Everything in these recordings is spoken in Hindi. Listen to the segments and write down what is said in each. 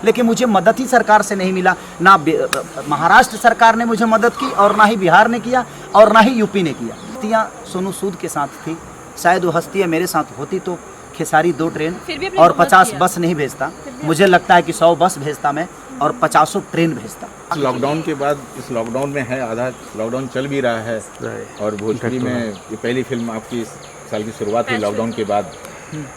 लेकिन मुझे मदद ही सरकार से नहीं मिला। ना महाराष्ट्र सरकार ने मुझे मदद की और ना ही बिहार ने किया और ना ही यूपी ने किया। हस्तियाँ सोनू सूद के साथ थी, शायद वो हस्तियाँ मेरे साथ होती तो खेसारी 2 ट्रेन और 50 बस नहीं भेजता। मुझे लगता है कि 100 बस भेजता मैं और 50 ट्रेन भेजता। लॉकडाउन के बाद इस लॉकडाउन में है, आधा लॉकडाउन चल भी रहा है और भोजपुरी में ये पहली फिल्म आपकी इस साल की शुरुआत हुई लॉकडाउन के बाद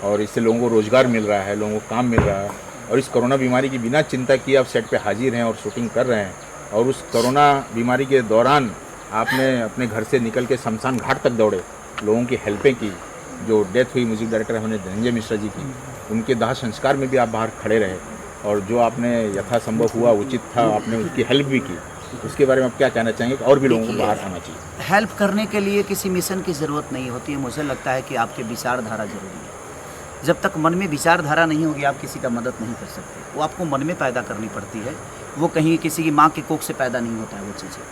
और इससे लोगों को रोजगार मिल रहा है, लोगों को काम मिल रहा है और इस कोरोना बीमारी की बिना चिंता किए आप सेट पे हाजिर हैं और शूटिंग कर रहे हैं। और उस कोरोना बीमारी के दौरान आपने अपने घर से निकल के शमशान घाट तक दौड़े, लोगों की हेल्पें की। जो डेथ हुई म्यूजिक डायरेक्टर हमने धनंजय मिश्रा जी की, उनके दाह संस्कार में भी आप बाहर खड़े रहे और जो आपने यथासंभव हुआ उचित था आपने उसकी हेल्प भी की। उसके बारे में आप क्या कहना चाहेंगे कि और भी लोगों को बाहर आना चाहिए? हेल्प करने के लिए किसी मिशन की ज़रूरत नहीं होती है। मुझे लगता है कि आपके विचारधारा जरूरी है। जब तक मन में विचारधारा नहीं होगी आप किसी का मदद नहीं कर सकते। वो आपको मन में पैदा करनी पड़ती है। वो कहीं किसी की माँ के कोख से पैदा नहीं होता है। वो चीज़ें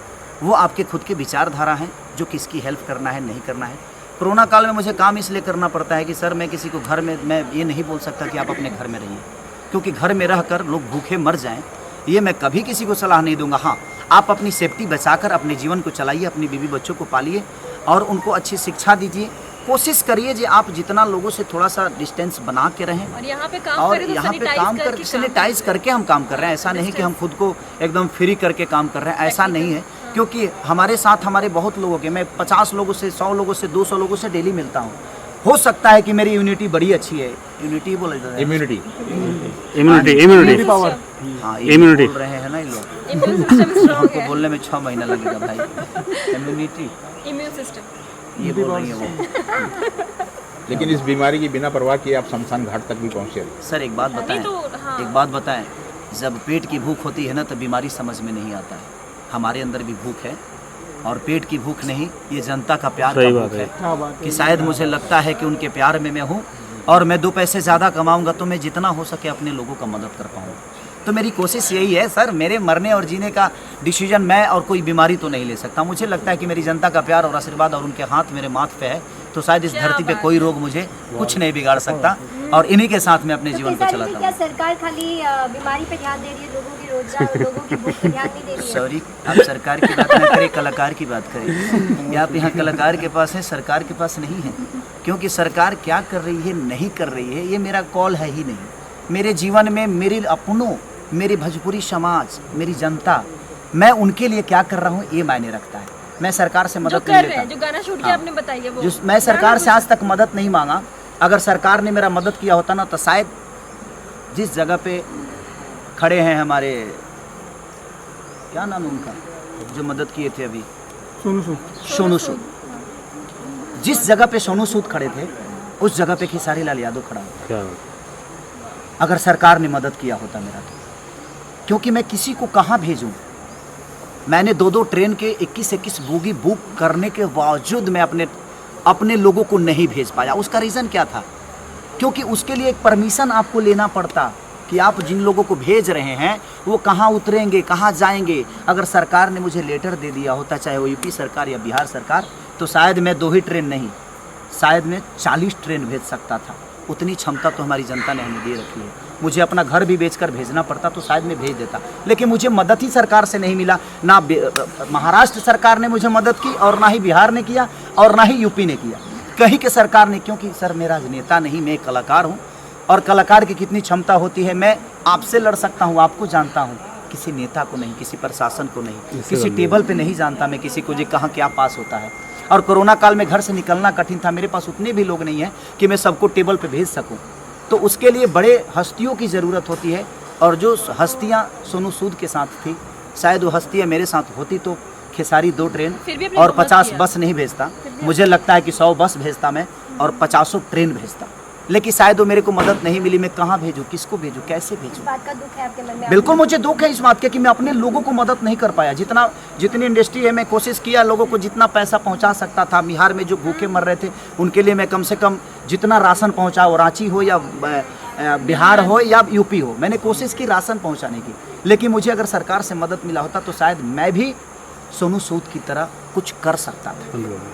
वो आपके खुद के विचारधारा हैं जो किसकी हेल्प करना है नहीं करना है। कोरोना काल में मुझे काम इसलिए करना पड़ता है कि सर मैं किसी को घर में मैं ये नहीं बोल सकता कि आप अपने घर में रहिए, क्योंकि घर में रहकर लोग भूखे मर जाएं ये मैं कभी किसी को सलाह नहीं दूंगा। हाँ, आप अपनी सेफ्टी बचाकर अपने जीवन को चलाइए, अपनी बीवी बच्चों को पालिए और उनको अच्छी शिक्षा दीजिए। कोशिश करिए कि आप जितना लोगों से थोड़ा सा डिस्टेंस बना के रहें और यहाँ पे काम करके सैनिटाइज करके हम काम कर रहे हैं। ऐसा नहीं कि हम खुद को एकदम फ्री करके काम कर रहे हैं, ऐसा नहीं है। क्योंकि हमारे साथ हमारे बहुत लोगों के, मैं 50 लोगों से 100 लोगों से 200 लोगों से डेली मिलता हूँ। हो सकता है कि मेरी यूनिटी बड़ी अच्छी है। यूनिटी बोला जाता है, इम्यूनिटी पावर। हाँ, इम्यूनिटी बोल रहे हैं ना ये लोग। उनको बोलने में 6 महीना लगेगा भाई। इम्यून सिस्टम ये बोल रही है वो। लेकिन इस बीमारी की बिना परवाह किए आप शमशान घाट तक भी पहुँचे। सर एक बात बताएं, एक बात बताएं, जब पेट की भूख होती है ना तब बीमारी समझ में नहीं आता है। हमारे अंदर भी भूख है और पेट की भूख नहीं, ये जनता का प्यार का भूख है कि शायद मुझे लगता है कि उनके प्यार में मैं हूँ और मैं 2 पैसे ज़्यादा कमाऊँगा तो मैं जितना हो सके अपने लोगों का मदद कर पाऊँगा। तो मेरी कोशिश यही है सर, मेरे मरने और जीने का डिसीजन मैं और कोई बीमारी तो नहीं ले सकता। मुझे लगता है कि मेरी जनता का प्यार और आशीर्वाद और उनके हाथ मेरे माथ पे है तो शायद इस धरती पे कोई रोग मुझे कुछ नहीं बिगाड़ सकता और इन्हीं के साथ मैं अपने जीवन को चलाता हूँ। क्या सरकार खाली बीमारी पे ध्यान दे रही है, लोगों की रोजगार लोगों की भूख पे ध्यान नहीं दे रही है? सॉरी, आप सरकार की बात ना करें, कलाकार की बात करें। आप यहाँ कलाकार के पास हैं, सरकार के पास नहीं है। क्योंकि सरकार क्या कर रही है नहीं कर रही है ये मेरा कॉल है ही नहीं। मेरे जीवन में मेरे अपनों, मेरी भोजपुरी समाज, मेरी जनता, मैं उनके लिए क्या कर रहा हूँ ये मायने रखता है। मैं सरकार से मदद नहीं लेता। जो गाना शूट किया आपने बताइए वो। जो मैं सरकार से आज तक मदद नहीं मांगा। अगर सरकार ने मेरा मदद किया होता ना तो शायद जिस जगह पे खड़े हैं हमारे, क्या नाम है उनका जो मदद किए थे अभी, सोनू सूद, जिस जगह पे सोनू सूद खड़े थे उस जगह पे खेसारी लाल यादव खड़ा होता अगर सरकार ने मदद किया होता मेरा तो। क्योंकि मैं किसी को कहाँ भेजूं? मैंने 2-2 ट्रेन के 21-21 बोगी बुक करने के बावजूद मैं अपने लोगों को नहीं भेज पाया। उसका रीज़न क्या था? क्योंकि उसके लिए एक परमिशन आपको लेना पड़ता कि आप जिन लोगों को भेज रहे हैं वो कहाँ उतरेंगे, कहाँ जाएंगे। अगर सरकार ने मुझे लेटर दे दिया होता, चाहे वो यूपी सरकार या बिहार सरकार, तो शायद मैं 2 ही ट्रेन नहीं, शायद मैं 40 ट्रेन भेज सकता था। उतनी क्षमता तो हमारी जनता ने हमें दे रखी है। मुझे अपना घर भी बेचकर भेजना पड़ता तो शायद मैं भेज देता, लेकिन मुझे मदद ही सरकार से नहीं मिला। ना महाराष्ट्र सरकार ने मुझे मदद की और ना ही बिहार ने किया और ना ही यूपी ने किया, कहीं के सरकार ने। क्योंकि सर मेरा नेता नहीं, मैं कलाकार हूँ और कलाकार की कितनी क्षमता होती है। मैं आपसे लड़ सकता हूँ, आपको जानता हूँ, किसी नेता को नहीं, किसी प्रशासन को नहीं, किसी टेबल पे नहीं जानता मैं किसी को जो कहाँ क्या पास होता है। और कोरोना काल में घर से निकलना कठिन था, मेरे पास उतने भी लोग नहीं हैं कि मैं सबको टेबल पे भेज सकूं। तो उसके लिए बड़े हस्तियों की ज़रूरत होती है और जो हस्तियां सोनू सूद के साथ थी, शायद वो हस्तियां मेरे साथ होती तो खेसारी 2 ट्रेन और 50 बस नहीं भेजता। मुझे लगता है कि 100 बस भेजता मैं और 50 ट्रेन भेजता। लेकिन शायद वो मेरे को मदद नहीं मिली। मैं कहाँ भेजूँ, किसको भेजूँ, कैसे भेजूँ? बात का दुख है आपके मन में? बिल्कुल मुझे दुख है इस बात का कि मैं अपने लोगों को मदद नहीं कर पाया। जितनी इंडस्ट्री है मैं कोशिश किया लोगों को जितना पैसा पहुंचा सकता था। बिहार में जो भूखे मर रहे थे उनके लिए मैं कम से कम जितना राशन पहुंचा, वो रांची हो या बिहार हो या यूपी हो, मैंने कोशिश की राशन पहुँचाने की। लेकिन मुझे अगर सरकार से मदद मिला होता तो शायद मैं भी सोनू सूद की तरह कुछ कर सकता था,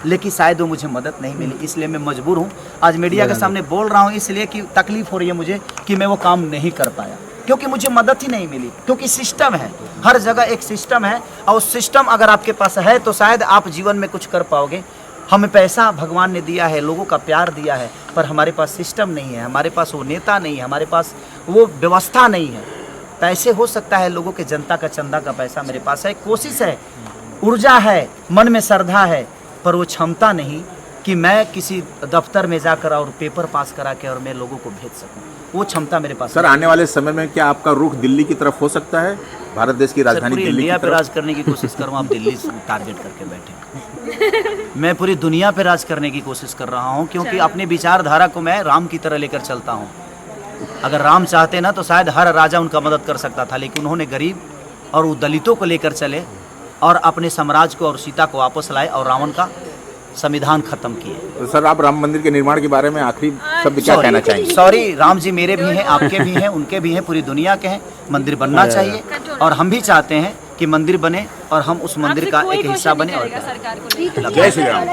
लेकिन शायद वो मुझे मदद नहीं मिली। इसलिए मैं मजबूर हूँ आज मीडिया के सामने बोल रहा हूँ, इसलिए कि तकलीफ हो रही है मुझे कि मैं वो काम नहीं कर पाया। क्योंकि मुझे मदद ही नहीं मिली, क्योंकि सिस्टम है, हर जगह एक सिस्टम है, और सिस्टम अगर आपके पास है तो शायद आप जीवन में कुछ कर पाओगे। हमें पैसा भगवान ने दिया है, लोगों का प्यार दिया है, पर हमारे पास सिस्टम नहीं है, हमारे पास वो नेता नहीं है, हमारे पास वो व्यवस्था नहीं है। पैसे हो सकता है लोगों के, जनता का चंदा का पैसा मेरे पास है, कोशिश है, ऊर्जा है, मन में श्रद्धा है, पर वो क्षमता नहीं कि मैं किसी दफ्तर में जाकर और पेपर पास करा के और मैं लोगों को भेज सकूं। वो क्षमता मेरे पास सर नहीं। आने वाले समय में क्या आपका रुख दिल्ली की तरफ हो सकता है? भारत देश की सर, राजधानी पूरी दिल्ली इंडिया की पे तरफ? राज करने की कोशिश करूँ, आप दिल्ली से टारगेट करके बैठे। मैं पूरी दुनिया पे राज करने की कोशिश कर रहा हूँ, क्योंकि अपनी विचारधारा को मैं राम की तरह लेकर चलता हूँ। अगर राम चाहते ना तो शायद हर राजा उनका मदद कर सकता था, लेकिन उन्होंने गरीब और दलितों को लेकर चले और अपने साम्राज्य को और सीता को वापस लाए और रावण का संविधान खत्म किए। तो सर आप राम मंदिर के निर्माण के बारे में आखिरी शब्द क्या कहना चाहेंगे? सॉरी, राम जी मेरे भी हैं, आपके भी हैं, उनके भी हैं, पूरी दुनिया के हैं। मंदिर बनना चाहिए और हम भी चाहते हैं कि मंदिर बने और हम उस मंदिर आपसे का कोई एक हिस्सा क्वेश्चन बने। नहीं और करेगा सरकार को लेकर। जय श्री राम।